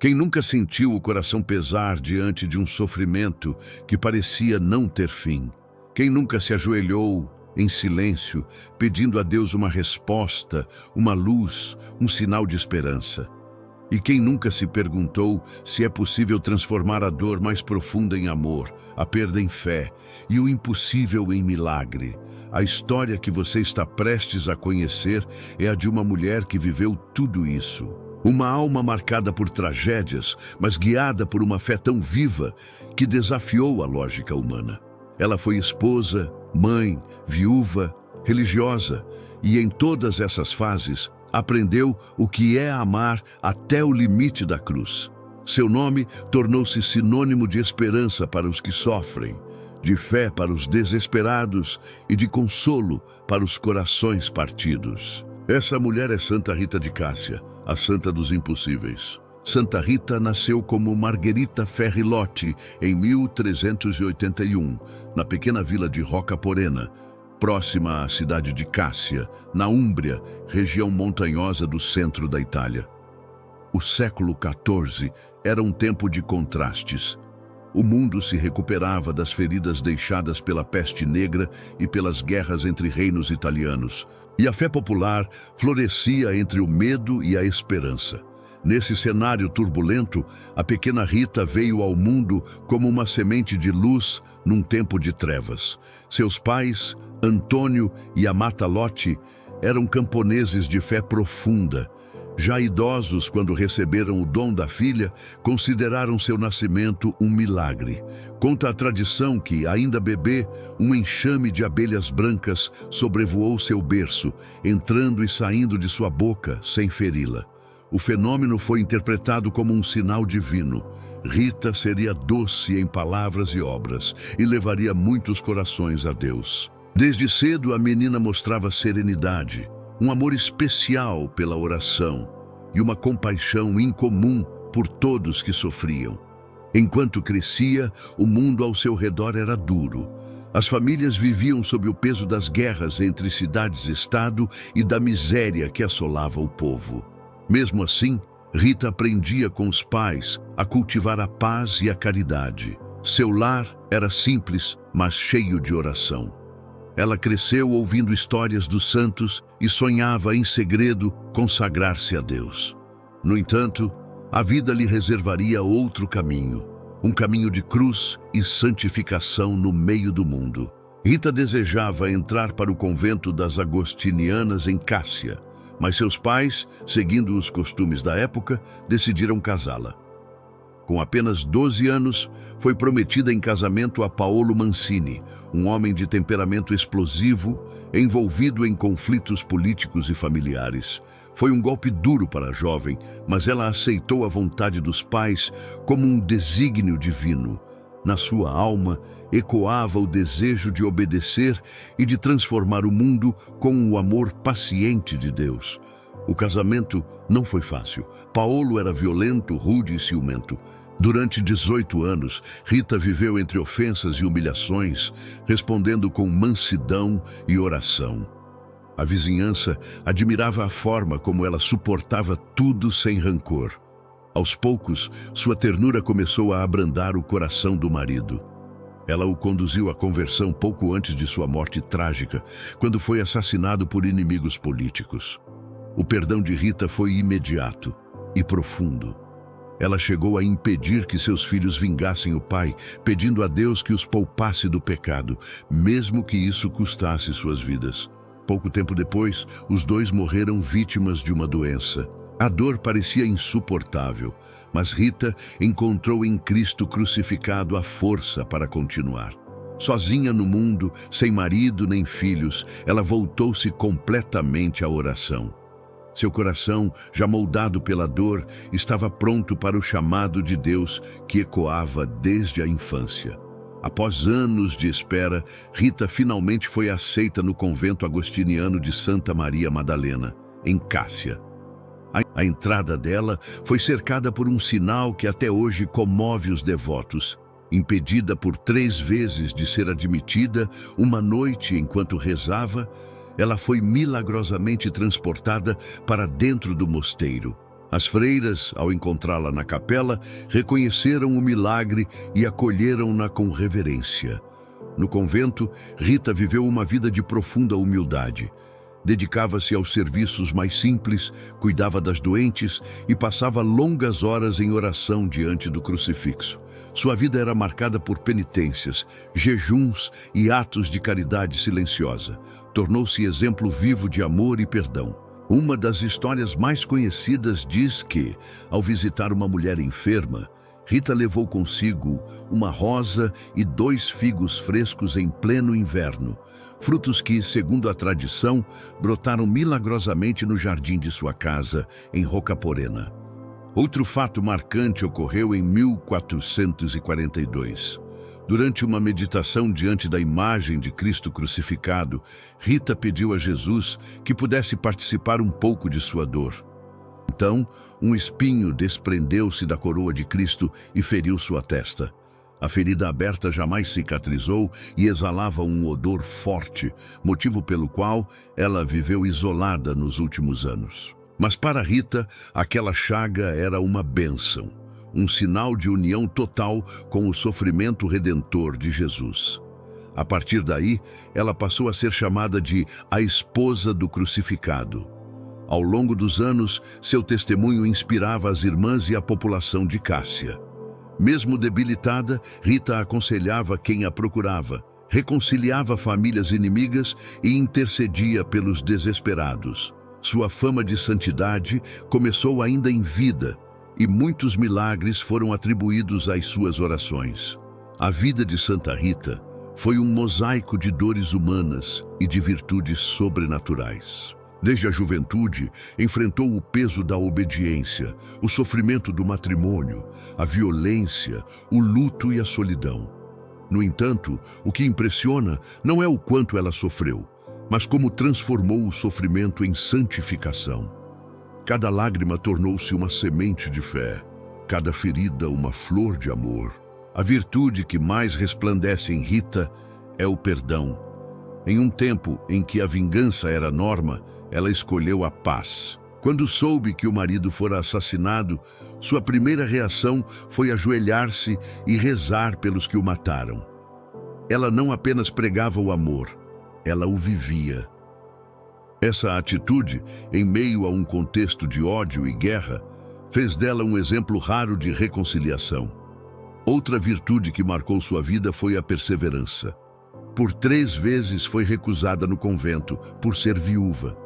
Quem nunca sentiu o coração pesar diante de um sofrimento que parecia não ter fim? Quem nunca se ajoelhou em silêncio, pedindo a Deus uma resposta, uma luz, um sinal de esperança? E quem nunca se perguntou se é possível transformar a dor mais profunda em amor, a perda em fé e o impossível em milagre? A história que você está prestes a conhecer é a de uma mulher que viveu tudo isso. Uma alma marcada por tragédias, mas guiada por uma fé tão viva que desafiou a lógica humana. Ela foi esposa, mãe, viúva, religiosa, e em todas essas fases aprendeu o que é amar até o limite da cruz. Seu nome tornou-se sinônimo de esperança para os que sofrem, de fé para os desesperados e de consolo para os corações partidos. Essa mulher é Santa Rita de Cássia, a santa dos impossíveis. Santa Rita nasceu como Margherita Ferrilotti em 1381, na pequena vila de Rocaporena, próxima à cidade de Cássia, na Úmbria, região montanhosa do centro da Itália. O século XIV era um tempo de contrastes. O mundo se recuperava das feridas deixadas pela peste negra e pelas guerras entre reinos italianos, e a fé popular florescia entre o medo e a esperança. Nesse cenário turbulento, a pequena Rita veio ao mundo como uma semente de luz num tempo de trevas. Seus pais, Antônio e Amata Lotti, eram camponeses de fé profunda. Já idosos, quando receberam o dom da filha, consideraram seu nascimento um milagre. Conta a tradição que, ainda bebê, um enxame de abelhas brancas sobrevoou seu berço, entrando e saindo de sua boca sem feri-la. O fenômeno foi interpretado como um sinal divino. Rita seria doce em palavras e obras e levaria muitos corações a Deus. Desde cedo, a menina mostrava serenidade, um amor especial pela oração e uma compaixão incomum por todos que sofriam. Enquanto crescia, o mundo ao seu redor era duro. As famílias viviam sob o peso das guerras entre cidades-estado e da miséria que assolava o povo. Mesmo assim, Rita aprendia com os pais a cultivar a paz e a caridade. Seu lar era simples, mas cheio de oração. Ela cresceu ouvindo histórias dos santos e sonhava em segredo consagrar-se a Deus. No entanto, a vida lhe reservaria outro caminho, um caminho de cruz e santificação no meio do mundo. Rita desejava entrar para o convento das Agostinianas em Cássia, mas seus pais, seguindo os costumes da época, decidiram casá-la. Com apenas 12 anos, foi prometida em casamento a Paolo Mancini, um homem de temperamento explosivo, envolvido em conflitos políticos e familiares. Foi um golpe duro para a jovem, mas ela aceitou a vontade dos pais como um desígnio divino. Na sua alma, ecoava o desejo de obedecer e de transformar o mundo com o amor paciente de Deus. O casamento não foi fácil. Paolo era violento, rude e ciumento. Durante 18 anos, Rita viveu entre ofensas e humilhações, respondendo com mansidão e oração. A vizinhança admirava a forma como ela suportava tudo sem rancor. Aos poucos, sua ternura começou a abrandar o coração do marido. Ela o conduziu à conversão pouco antes de sua morte trágica, quando foi assassinado por inimigos políticos. O perdão de Rita foi imediato e profundo. Ela chegou a impedir que seus filhos vingassem o pai, pedindo a Deus que os poupasse do pecado, mesmo que isso custasse suas vidas. Pouco tempo depois, os dois morreram vítimas de uma doença. A dor parecia insuportável, mas Rita encontrou em Cristo crucificado a força para continuar. Sozinha no mundo, sem marido nem filhos, ela voltou-se completamente à oração. Seu coração, já moldado pela dor, estava pronto para o chamado de Deus que ecoava desde a infância. Após anos de espera, Rita finalmente foi aceita no convento agostiniano de Santa Maria Madalena, em Cássia. A entrada dela foi cercada por um sinal que até hoje comove os devotos. Impedida por 3 vezes de ser admitida, uma noite enquanto rezava, ela foi milagrosamente transportada para dentro do mosteiro. As freiras, ao encontrá-la na capela, reconheceram o milagre e acolheram-na com reverência. No convento, Rita viveu uma vida de profunda humildade. Dedicava-se aos serviços mais simples, cuidava das doentes e passava longas horas em oração diante do crucifixo. Sua vida era marcada por penitências, jejuns e atos de caridade silenciosa. Tornou-se exemplo vivo de amor e perdão. Uma das histórias mais conhecidas diz que, ao visitar uma mulher enferma, Rita levou consigo uma rosa e 2 figos frescos em pleno inverno, frutos que, segundo a tradição, brotaram milagrosamente no jardim de sua casa, em Rocaporena. Outro fato marcante ocorreu em 1442. Durante uma meditação diante da imagem de Cristo crucificado, Rita pediu a Jesus que pudesse participar um pouco de sua dor. Então, um espinho desprendeu-se da coroa de Cristo e feriu sua testa. A ferida aberta jamais cicatrizou e exalava um odor forte, motivo pelo qual ela viveu isolada nos últimos anos. Mas para Rita, aquela chaga era uma bênção, um sinal de união total com o sofrimento redentor de Jesus. A partir daí, ela passou a ser chamada de a esposa do crucificado. Ao longo dos anos, seu testemunho inspirava as irmãs e a população de Cássia. Mesmo debilitada, Rita aconselhava quem a procurava, reconciliava famílias inimigas e intercedia pelos desesperados. Sua fama de santidade começou ainda em vida, e muitos milagres foram atribuídos às suas orações. A vida de Santa Rita foi um mosaico de dores humanas e de virtudes sobrenaturais. Desde a juventude, enfrentou o peso da obediência, o sofrimento do matrimônio, a violência, o luto e a solidão. No entanto, o que impressiona não é o quanto ela sofreu, mas como transformou o sofrimento em santificação. Cada lágrima tornou-se uma semente de fé, cada ferida uma flor de amor. A virtude que mais resplandece em Rita é o perdão. Em um tempo em que a vingança era norma, ela escolheu a paz. Quando soube que o marido fora assassinado, sua primeira reação foi ajoelhar-se e rezar pelos que o mataram. Ela não apenas pregava o amor, ela o vivia. Essa atitude, em meio a um contexto de ódio e guerra, fez dela um exemplo raro de reconciliação. Outra virtude que marcou sua vida foi a perseverança. Por 3 vezes foi recusada no convento por ser viúva.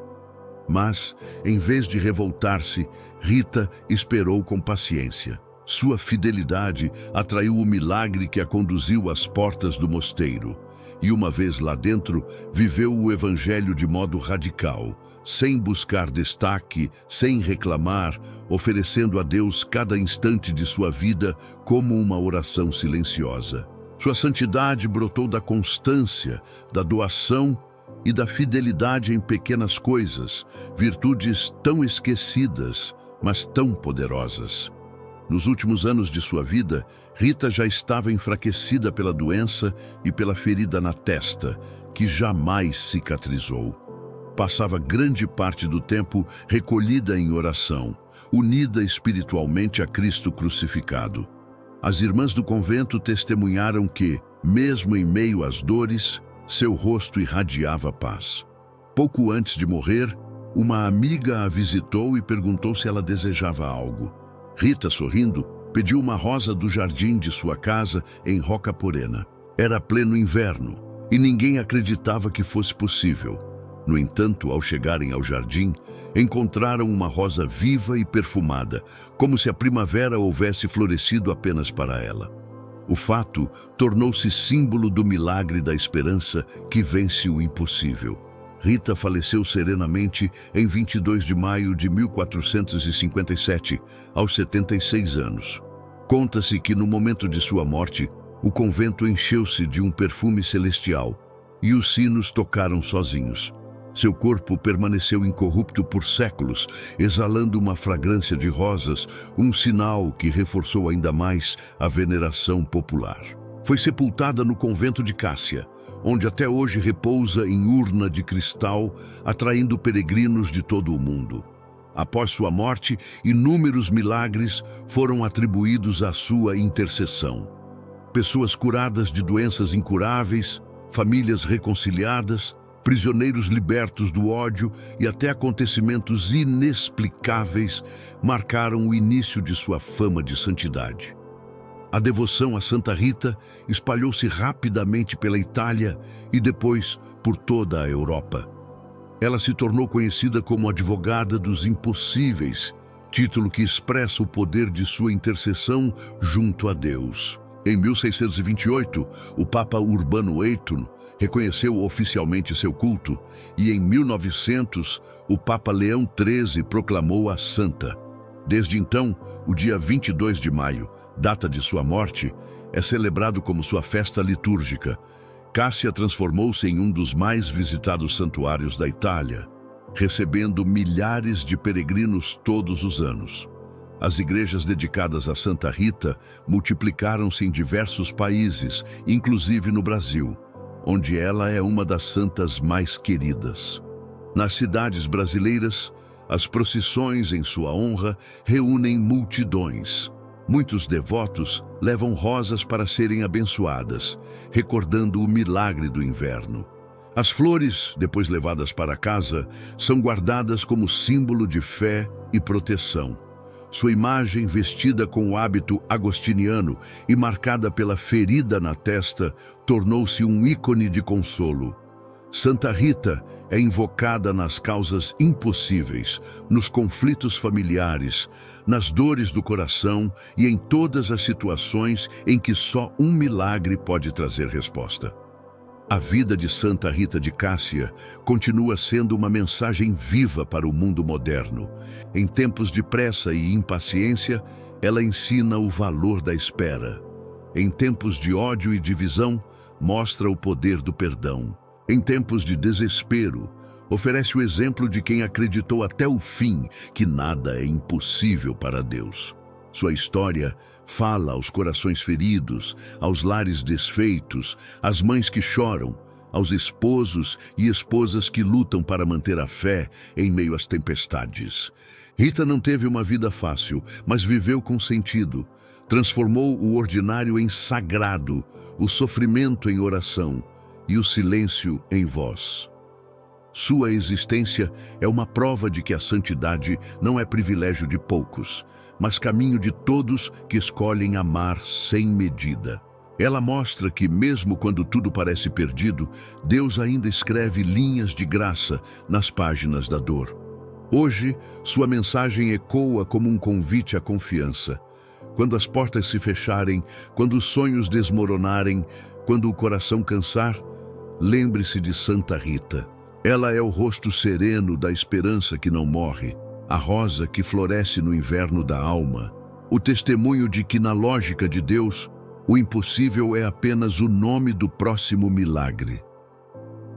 Mas, em vez de revoltar-se, Rita esperou com paciência. Sua fidelidade atraiu o milagre que a conduziu às portas do mosteiro. E uma vez lá dentro, viveu o evangelho de modo radical, sem buscar destaque, sem reclamar, oferecendo a Deus cada instante de sua vida como uma oração silenciosa. Sua santidade brotou da constância, da doação e da fidelidade em pequenas coisas, virtudes tão esquecidas, mas tão poderosas. Nos últimos anos de sua vida, Rita já estava enfraquecida pela doença e pela ferida na testa, que jamais cicatrizou. Passava grande parte do tempo recolhida em oração, unida espiritualmente a Cristo crucificado. As irmãs do convento testemunharam que, mesmo em meio às dores, seu rosto irradiava paz. Pouco antes de morrer, uma amiga a visitou e perguntou se ela desejava algo. Rita, sorrindo, pediu uma rosa do jardim de sua casa em Rocaporena. Era pleno inverno e ninguém acreditava que fosse possível. No entanto, ao chegarem ao jardim, encontraram uma rosa viva e perfumada, como se a primavera houvesse florescido apenas para ela. O fato tornou-se símbolo do milagre da esperança que vence o impossível. Rita faleceu serenamente em 22 de maio de 1457, aos 76 anos. Conta-se que no momento de sua morte, o convento encheu-se de um perfume celestial e os sinos tocaram sozinhos. Seu corpo permaneceu incorrupto por séculos, exalando uma fragrância de rosas, um sinal que reforçou ainda mais a veneração popular. Foi sepultada no convento de Cássia, onde até hoje repousa em urna de cristal, atraindo peregrinos de todo o mundo. Após sua morte, inúmeros milagres foram atribuídos à sua intercessão. Pessoas curadas de doenças incuráveis, famílias reconciliadas, prisioneiros libertos do ódio e até acontecimentos inexplicáveis marcaram o início de sua fama de santidade. A devoção a Santa Rita espalhou-se rapidamente pela Itália e depois por toda a Europa. Ela se tornou conhecida como advogada dos impossíveis, título que expressa o poder de sua intercessão junto a Deus. Em 1628, o Papa Urbano VIII reconheceu oficialmente seu culto e em 1900, o Papa Leão XIII proclamou-a santa. Desde então, o dia 22 de maio, data de sua morte, é celebrado como sua festa litúrgica. Cássia transformou-se em um dos mais visitados santuários da Itália, recebendo milhares de peregrinos todos os anos. As igrejas dedicadas a Santa Rita multiplicaram-se em diversos países, inclusive no Brasil, onde ela é uma das santas mais queridas. Nas cidades brasileiras, as procissões em sua honra reúnem multidões. Muitos devotos levam rosas para serem abençoadas, recordando o milagre do inverno. As flores, depois levadas para casa, são guardadas como símbolo de fé e proteção. Sua imagem, vestida com o hábito agostiniano e marcada pela ferida na testa, tornou-se um ícone de consolo. Santa Rita é invocada nas causas impossíveis, nos conflitos familiares, nas dores do coração e em todas as situações em que só um milagre pode trazer resposta. A vida de Santa Rita de Cássia continua sendo uma mensagem viva para o mundo moderno. Em tempos de pressa e impaciência, ela ensina o valor da espera. Em tempos de ódio e divisão, mostra o poder do perdão. Em tempos de desespero, oferece o exemplo de quem acreditou até o fim que nada é impossível para Deus. Sua história fala aos corações feridos, aos lares desfeitos, às mães que choram, aos esposos e esposas que lutam para manter a fé em meio às tempestades. Rita não teve uma vida fácil, mas viveu com sentido. Transformou o ordinário em sagrado, o sofrimento em oração e o silêncio em voz. Sua existência é uma prova de que a santidade não é privilégio de poucos, mas caminho de todos que escolhem amar sem medida. Ela mostra que, mesmo quando tudo parece perdido, Deus ainda escreve linhas de graça nas páginas da dor. Hoje, sua mensagem ecoa como um convite à confiança. Quando as portas se fecharem, quando os sonhos desmoronarem, quando o coração cansar, lembre-se de Santa Rita. Ela é o rosto sereno da esperança que não morre, a rosa que floresce no inverno da alma, o testemunho de que, na lógica de Deus, o impossível é apenas o nome do próximo milagre.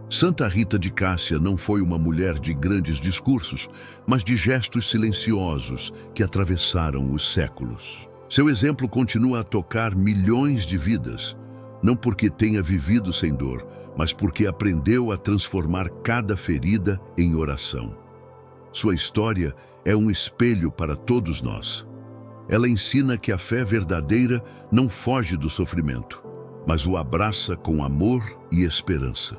Santa Rita de Cássia não foi uma mulher de grandes discursos, mas de gestos silenciosos que atravessaram os séculos. Seu exemplo continua a tocar milhões de vidas, não porque tenha vivido sem dor, mas porque aprendeu a transformar cada ferida em oração. Sua história é um espelho para todos nós. Ela ensina que a fé verdadeira não foge do sofrimento, mas o abraça com amor e esperança.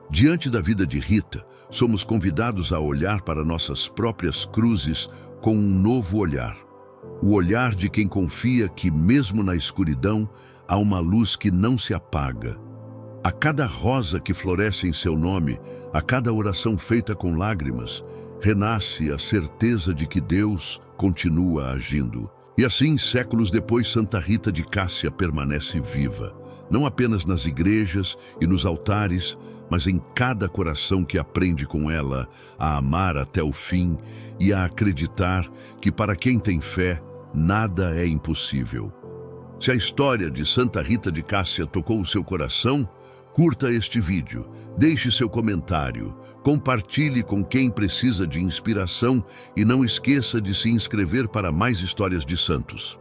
Diante da vida de Rita, somos convidados a olhar para nossas próprias cruzes com um novo olhar. O olhar de quem confia que, mesmo na escuridão, há uma luz que não se apaga. A cada rosa que floresce em seu nome, a cada oração feita com lágrimas, renasce a certeza de que Deus continua agindo. E assim, séculos depois, Santa Rita de Cássia permanece viva, não apenas nas igrejas e nos altares, mas em cada coração que aprende com ela a amar até o fim e a acreditar que, para quem tem fé, nada é impossível. Se a história de Santa Rita de Cássia tocou o seu coração, curta este vídeo, deixe seu comentário, compartilhe com quem precisa de inspiração e não esqueça de se inscrever para mais histórias de santos.